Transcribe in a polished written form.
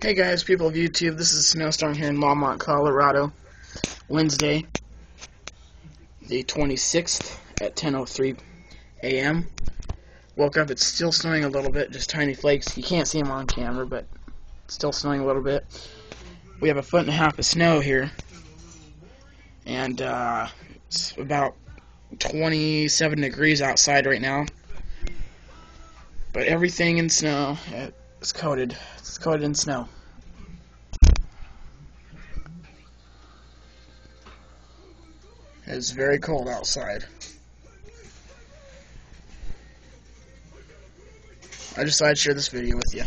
Hey guys, people of YouTube, this is a snowstorm here in Longmont, Colorado. Wednesday, the 26th at 10:03 a.m. Woke up, it's still snowing a little bit, just tiny flakes. You can't see them on camera, but it's still snowing a little bit. We have 1.5 feet of snow here, and it's about 27 degrees outside right now. But everything in snow is coated. It's coated in snow. It's very cold outside. I decided to share this video with you.